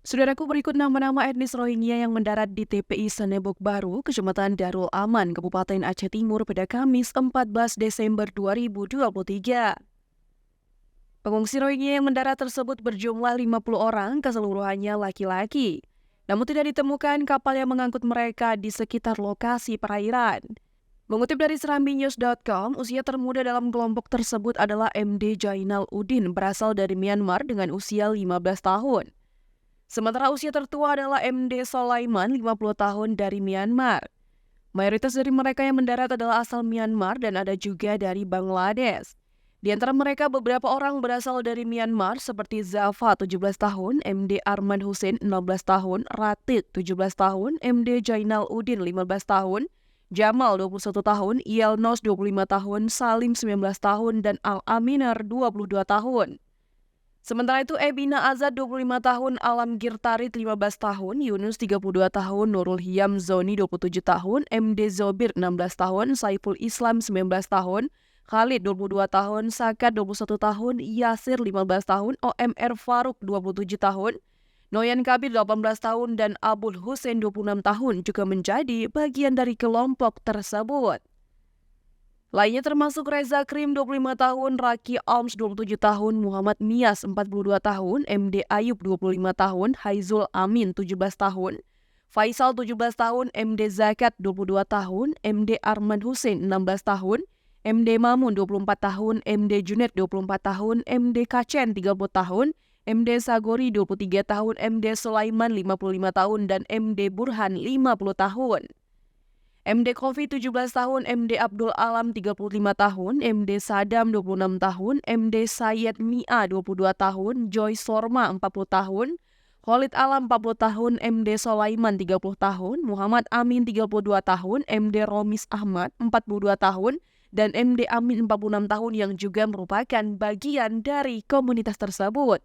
Saudaraku, berikut nama-nama etnis Rohingya yang mendarat di TPI Senebok Baru, Kecamatan Darul Aman, Kabupaten Aceh Timur pada Kamis 14 Desember 2023. Pengungsi Rohingya yang mendarat tersebut berjumlah 50 orang, keseluruhannya laki-laki. Namun tidak ditemukan kapal yang mengangkut mereka di sekitar lokasi perairan. Mengutip dari serambinews.com, usia termuda dalam kelompok tersebut adalah MD Jainal Udin, berasal dari Myanmar dengan usia 15 tahun. Sementara usia tertua adalah MD Sulaiman, 50 tahun dari Myanmar. Mayoritas dari mereka yang mendarat adalah asal Myanmar dan ada juga dari Bangladesh. Di antara mereka beberapa orang berasal dari Myanmar seperti Zafa, 17 tahun, MD Arman Hussein, 16 tahun, Ratid, 17 tahun, MD Jainal Udin, 15 tahun, Jamal, 21 tahun, Yelnos, 25 tahun, Salim, 19 tahun, dan Al-Aminar, 22 tahun. Sementara itu, Ebina Azad 25 tahun, Alam Girtarit 15 tahun, Yunus 32 tahun, Nurul Hiam Zoni 27 tahun, MD Zobir 16 tahun, Saiful Islam 19 tahun, Khalid 22 tahun, Sakat 21 tahun, Yasir 15 tahun, OMR Faruk 27 tahun, Noyan Kabir 18 tahun, dan Abul Hussein 26 tahun juga menjadi bagian dari kelompok tersebut. Lainnya termasuk Reza Krim 25 tahun, Raki Alms 27 tahun, Muhammad Nias 42 tahun, MD Ayub 25 tahun, Haizul Amin 17 tahun, Faisal 17 tahun, MD Zakat 22 tahun, MD Arman Hussein 16 tahun, MD Mamun 24 tahun, MD Junet 24 tahun, MD Kacen 30 tahun, MD Sagori 23 tahun, MD Sulaiman 55 tahun, dan MD Burhan 50 tahun. MD Kofi 17 tahun, MD Abdul Alam 35 tahun, MD Sadam 26 tahun, MD Sayed Mia 22 tahun, Joy Sorma 40 tahun, Khalid Alam 40 tahun, MD Sulaiman 30 tahun, Muhammad Amin 32 tahun, MD Romis Ahmad 42 tahun, dan MD Amin 46 tahun yang juga merupakan bagian dari komunitas tersebut.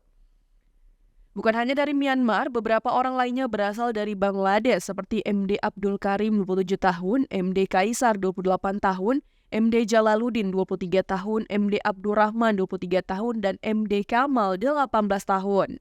Bukan hanya dari Myanmar, beberapa orang lainnya berasal dari Bangladesh seperti MD Abdul Karim 27 tahun, MD Kaisar 28 tahun, MD Jalaluddin 23 tahun, MD Abdurrahman 23 tahun, dan MD Kamal 18 tahun.